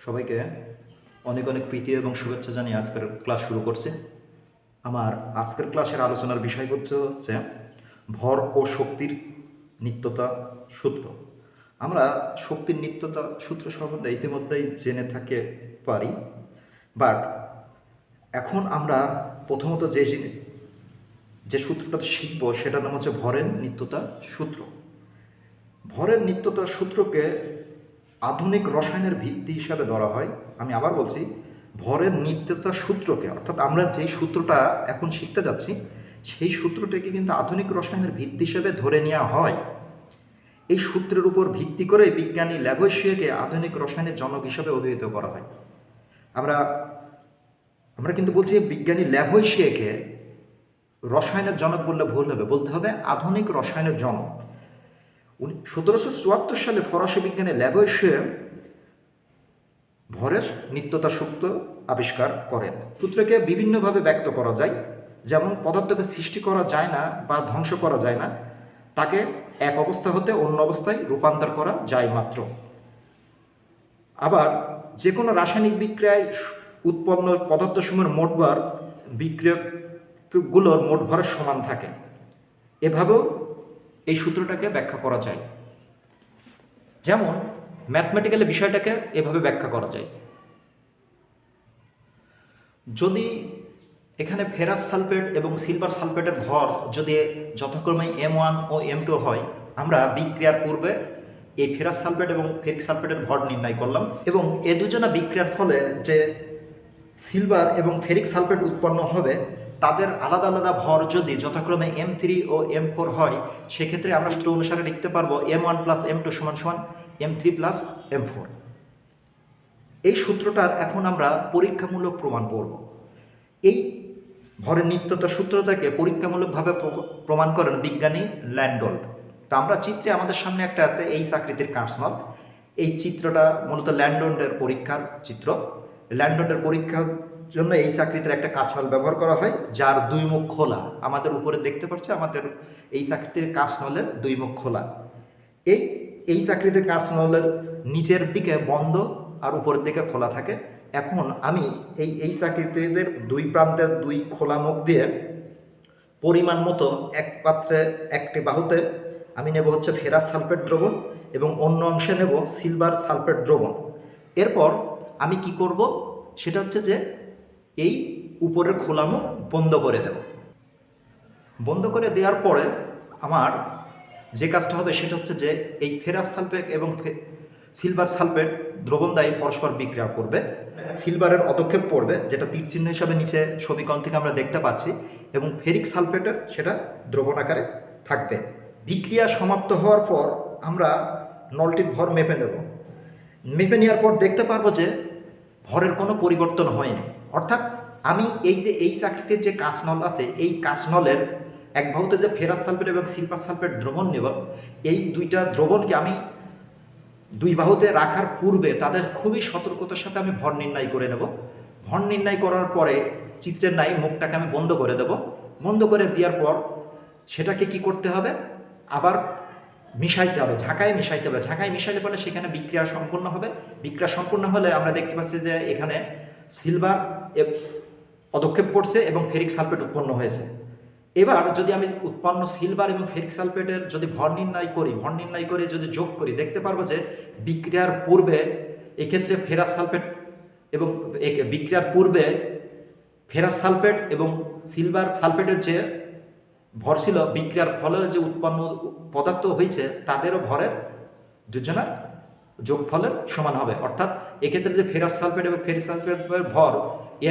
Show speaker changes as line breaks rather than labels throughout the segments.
সবাইকে অনেক অনেক প্রীতি এবং শুভেচ্ছা জানিয়ে আজকের ক্লাস শুরু করছি। আমার আজকের ক্লাসের আলোচনার বিষয়বস্তু হচ্ছে ভর ও শক্তির নিত্যতা সূত্র। আমরা শক্তির নিত্যতা সূত্র সম্বন্ধে ইতিমধ্যেই জেনে থাকতে পারি, বাট এখন আমরা প্রথমত যে সূত্রটা শিখব সেটার নাম হচ্ছে ভরের নিত্যতা সূত্র। ভরের নিত্যতা সূত্রকে আধুনিক রসায়নের ভিত্তি হিসাবে ধরা হয়। আমি আবার বলছি, ভরের নিত্যতা সূত্রকে, অর্থাৎ আমরা যেই সূত্রটা এখন শিখতে যাচ্ছি সেই সূত্রটাকে কিন্তু আধুনিক রসায়নের ভিত্তি হিসেবে ধরে নেওয়া হয়। এই সূত্রের উপর ভিত্তি করে বিজ্ঞানী ল্যাভোইসিয়েকে আধুনিক রসায়নের জনক হিসাবে অভিহিত করা হয়। আমরা কিন্তু বলছি বিজ্ঞানী ল্যাভোইসিয়েকে রসায়নের জনক বললে ভুল হবে, বলতে হবে আধুনিক রসায়নের জনক। 1774 সালে ফরাসি বিজ্ঞানী ল্যাভোইসিয়ে ভরের নিত্যতা সূত্র আবিষ্কার করেন। সূত্রকে বিভিন্নভাবে ব্যক্ত করা যায়, যেমন পদার্থকে সৃষ্টি করা যায় না বা ধ্বংস করা যায় না, তাকে এক অবস্থা হতে অন্য অবস্থায় রূপান্তর করা যায় মাত্র। আবার যে কোনো রাসায়নিক বিক্রিয়ায় উৎপন্ন পদার্থসমূহের মোট ভর বিক্রিয়কগুলোর মোট ভরের সমান থাকে। এভাবেও এই সূত্রটাকে ব্যাখ্যা করা যায়। যেমন ম্যাথমেটিক্যালি বিষয়টাকে এভাবে ব্যাখ্যা করা যায়, যদি এখানে ফেরাস সালফেট এবং সিলভার সালফেটের ভর যদি যথাক্রমে M1 ও M2 হয়, আমরা বিক্রিয়ার পূর্বে এই ফেরাস সালফেট এবং ফেরিক সালফেটের ভর নির্ণয় করলাম, এবং এ দুজনা বিক্রিয়ার ফলে যে সিলভার এবং ফেরিক সালফেট উৎপন্ন হবে তাদের আলাদা আলাদা ভর যদি যথাক্রমে M3 ও M4 হয়, সেক্ষেত্রে আমরা সূত্র অনুসারে লিখতে পারবো M1 প্লাস M2 সমান সমান M3 প্লাস M4। এই সূত্রটার এখন আমরা পরীক্ষামূলক প্রমাণ করব। এই ভরের নিত্যতা সূত্রটাকে পরীক্ষামূলকভাবে প্রমাণ করেন বিজ্ঞানী ল্যান্ডল্ট। তা আমরা চিত্রে আমাদের সামনে একটা আছে এইচ আকৃতির কাঁচনল। এই চিত্রটা মূলত ল্যান্ডল্টের পরীক্ষার চিত্র। ল্যান্ডল্টের পরীক্ষার জন্য এই আকৃতির একটা কাঁচনল ব্যবহার করা হয়, যার দুই মুখ খোলা। আমাদের উপরে দেখতে পাচ্ছি আমাদের এই আকৃতির কাঁচনলের দুই মুখ খোলা। এই আকৃতির কাঁচনলের নিচের দিকে বন্ধ আর উপরের দিকে খোলা থাকে। এখন আমি এই আকৃতির দুই প্রান্তের দুই খোলা মুখ দিয়ে পরিমাণ মতো এক পাত্রে একটি বাহুতে আমি নেব হচ্ছে ফেরাস সালফেট দ্রবণ এবং অন্য অংশে নেব সিলভার সালফেট দ্রবণ। এরপর আমি কি করব, সেটা হচ্ছে যে এই উপরের খোলা মুখ বন্ধ করে দেব। বন্ধ করে দেওয়ার পরে আমার যে কাজটা হবে সেটা হচ্ছে যে এই ফেরাস সালফেট এবং সিলভার সালফেট দ্রবণ দ্বারা পরস্পর বিক্রিয়া করবে। সিলভারের অদক্ষেপ পড়বে, যেটা তীর চিহ্ন হিসাবে নিচে সমীকরণ থেকে আমরা দেখতে পাচ্ছি, এবং ফেরিক সালফেটের সেটা দ্রবণ আকারে থাকবে। বিক্রিয়া সমাপ্ত হওয়ার পর আমরা নলটির ভর মেপে নেব। মেপে নেওয়ার পর দেখতে পারবো যে ভরের কোনো পরিবর্তন হয়নি। অর্থাৎ আমি এই যে এই আকৃতির যে কাঁচনল আছে, এই কাঁচনলের এক বাহুতে যে ফেরাস সালফেট এবং সিলভার সালফেট দ্রবণ নেব, এই দুইটা দ্রবণকে আমি দুই বাহুতে রাখার পূর্বে তাদের খুবই সতর্কতার সাথে আমি ভর নির্ণয় করে নেব। ভর নির্ণয় করার পরে চিত্রের নাই মুখটাকে আমি বন্ধ করে দেব। বন্ধ করে দেওয়ার পর সেটাকে কি করতে হবে, আবার মিশাইতে হবে, ঝাঁকায় মিশাইতে হবে। ঝাঁকায় মিশাইলে পরে সেখানে বিক্রিয়া সম্পূর্ণ হবে। বিক্রিয়া সম্পূর্ণ হলে আমরা দেখতে পাচ্ছি যে এখানে সিলভার পদক্ষেপ পড়ছে এবং ফেরিক সালফেট উৎপন্ন হয়েছে। এবার যদি আমি উৎপন্ন সিলভার এবং ফেরিক সালফেটের যদি ভর নির্ণয় করে যদি যোগ করি, দেখতে পারবো যে বিক্রিয়ার পূর্বে এক্ষেত্রে ফেরাস সালফেট এবং বিক্রিয়ার পূর্বে ফেরাস সালফেট এবং সিলভার সালফেটের যে ভর ছিল, বিক্রিয়ার ফলে যে উৎপন্ন পদার্থ হয়েছে তাদেরও ভরের দুজনের যোগফলের সমান হবে। অর্থাৎ এক্ষেত্রে যে ফেরাস সালফেট এবং ফেরিক সালফেটের ভর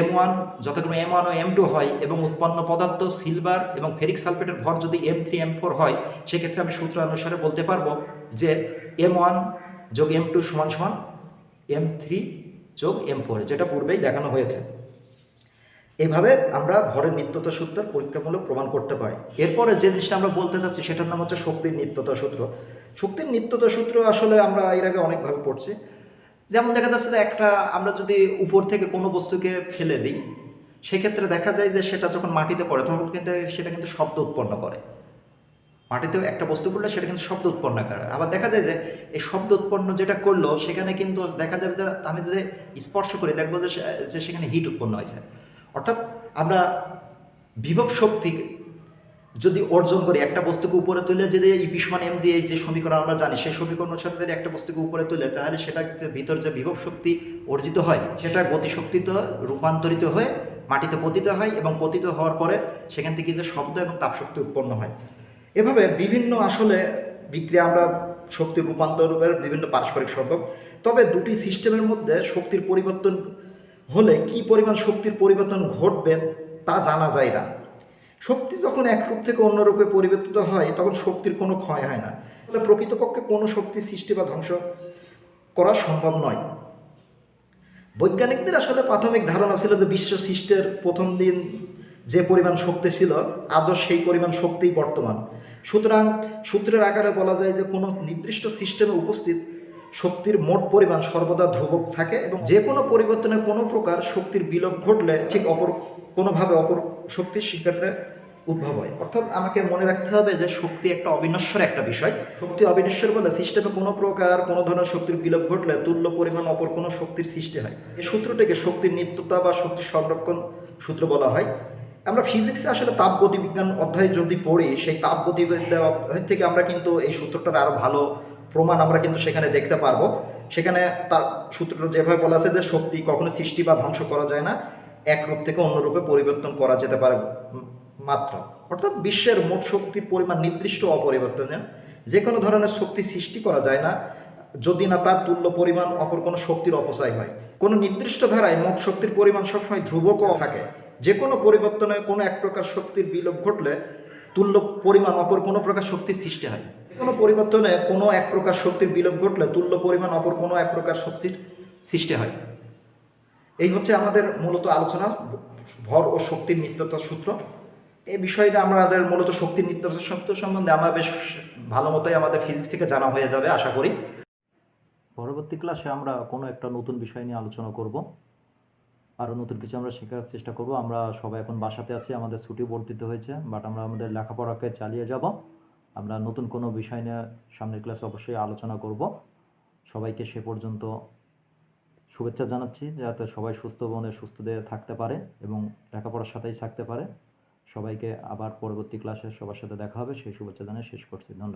M1 যথাক্রমে M1 ও M2 হয়, এবং উৎপন্ন পদার্থ সিলভার এবং ফেরিক সালফেটের ভর যদি M3 M4 হয়, সেক্ষেত্রে আমি সূত্র অনুসারে বলতে পারবো যে M1 যোগ M2 সমান সমান M3 যোগ M4, যেটা পূর্বেই দেখানো হয়েছে। এইভাবে আমরা ভরের নিত্যতা সূত্রের পরীক্ষামূলক প্রমাণ করতে পারি। এরপরে যে জিনিসটা আমরা বলতে চাচ্ছি সেটার নাম হচ্ছে শক্তির নিত্যতা সূত্র। শক্তির নিত্যতা সূত্র আসলে আমরা এর আগে অনেকভাবে পড়ছি। যেমন দেখা যাচ্ছে যে আমরা যদি উপর থেকে কোনো বস্তুকে ফেলে দিই, সেক্ষেত্রে দেখা যায় যে সেটা যখন মাটিতে পড়ে তখন কিন্তু সেটা কিন্তু শব্দ উৎপন্ন করে। মাটিতেও একটা বস্তু করলে সেটা কিন্তু শব্দ উৎপন্ন করে। আবার দেখা যায় যে এই শব্দ উৎপন্ন যেটা করলো সেখানে কিন্তু দেখা যাবে যে আমি যদি স্পর্শ করি দেখবো যে সেখানে হিট উৎপন্ন হয়েছে। অর্থাৎ আমরা বিভব শক্তি যদি অর্জন করি, একটা বস্তুকে উপরে তুলে যদি E=mg এই যে সমীকরণ আমরা জানি সেই সমীকরণের সাথে যদি একটা বস্তুকে উপরে তুলে, তাহলে সেটা যে ভিতর যে বিভব শক্তি অর্জিত হয় সেটা গতিশক্তিতে রূপান্তরিত হয়ে মাটিতে পতিত হয়, এবং পতিত হওয়ার পরে সেখান থেকে যে শব্দ এবং তাপশক্তি উৎপন্ন হয়। এভাবে বিভিন্ন আসলে বিক্রিয়া আমরা শক্তির রূপান্তরের বিভিন্ন পারস্পরিক সম্পর্ক। তবে দুটি সিস্টেমের মধ্যে শক্তির পরিবর্তন হলে কি পরিমাণ শক্তির পরিবর্তন ঘটবে তা জানা যায় না। শক্তি যখন এক রূপ থেকে অন্য রূপে পরিবর্তিত হয় তখন শক্তির কোনো ক্ষয় হয় না, ফলে প্রকৃতপক্ষে কোনো শক্তি সৃষ্টি বা ধ্বংস করা সম্ভব নয়। বৈজ্ঞানিকদের আসলে প্রাথমিক ধারণা ছিল যে বিশ্ব সৃষ্টির প্রথম দিন যে পরিমাণ শক্তি ছিল আজও সেই পরিমাণ শক্তিই বর্তমান। সুতরাং সূত্রের আকারে বলা যায় যে কোনো নির্দিষ্ট সিস্টেমে উপস্থিত শক্তির মোট পরিমাণ সর্বদা ধ্রুবক থাকে, এবং যে কোনো পরিবর্তনে কোনো প্রকার শক্তির বিলোপ ঘটলে ঠিক কোনোভাবে অপর শক্তির সেক্ষেত্রে উদ্ভব হয়। অর্থাৎ আমাকে মনে রাখতে হবে যে শক্তি একটা অবিনশ্বর একটা বিষয়। শক্তি অবিনশ্বর বলে সিস্টেমে কোনো প্রকার কোনো ধরনের শক্তির বিলোপ ঘটলে তুল্য পরিমাণ অপর কোনো শক্তির সৃষ্টি হয়। এই সূত্রটিকে শক্তির নিত্যতা বা শক্তির সংরক্ষণ সূত্র বলা হয়। আমরা ফিজিক্সে আসলে তাপগতিবিজ্ঞান অধ্যায় যদি পড়ি, সেই তাপগতিবিদ্যা অধ্যায় থেকে আমরা কিন্তু এই সূত্রটার আরও ভালো প্রমাণ আমরা কিন্তু সেখানে দেখতে পারবো। সেখানে তার সূত্রটা যেভাবে বলা আছে যে শক্তি কখনো সৃষ্টি বা ধ্বংস করা যায় না, এক রূপ থেকে অন্য রূপে পরিবর্তন করা যেতে পারে মাত্র। অর্থাৎ বিশ্বের মোট শক্তির পরিমাণ নির্দিষ্ট অপরিবর্তনীয়। যে কোনো ধরনের শক্তি সৃষ্টি করা যায় না যদি না তার তুল্য পরিমাণ অপর কোনো শক্তির অপচয় হয়। কোনো নির্দিষ্ট ধারায় মোট শক্তির পরিমাণ সবসময় ধ্রুবক থাকে। যে কোনো পরিবর্তনে কোনো এক প্রকার শক্তির বিলোপ ঘটলে তুল্য পরিমাণ অপর কোনো প্রকার শক্তির সৃষ্টি হয়। কোনো পরিবর্তনে কোনো এক প্রকার শক্তির বিলোপ ঘটলে তুল্য পরিমাণ অপর কোনো এক প্রকার শক্তির সৃষ্টি হয়। এই হচ্ছে আমাদের মূলত আলোচনা ভর ও শক্তির নিত্যতার সূত্র। এই বিষয়টা আমাদের মূলত শক্তির নিত্যতার সূত্র সম্বন্ধে আমরা বেশ ভালো মতোই আমাদের ফিজিক্স থেকে জানা হয়ে যাবে আশা করি। পরবর্তী ক্লাসে আমরা কোনো একটা নতুন বিষয় নিয়ে আলোচনা করব, আরও নতুন কিছু আমরা শেখার চেষ্টা করব। আমরা সবাই এখন বাসাতে আছি, আমাদের ছুটি বর্ধিত হয়েছে, বাট আমরা আমাদের লেখাপড়াকে চালিয়ে যাব। আমরা নতুন কোনো বিষয় নিয়ে সামনের ক্লাসে অবশ্যই আলোচনা করব। সবাইকে সে পর্যন্ত শুভেচ্ছা জানাচ্ছি, যাতে সবাই সুস্থ মনে সুস্থ দেহে থাকতে পারে এবং লেখাপড়ার সাথেই থাকতে পারে। সবাইকে আবার পরবর্তী ক্লাসে সবার সাথে দেখা হবে, সেই শুভেচ্ছা জানিয়ে শেষ করছি। ধন্যবাদ।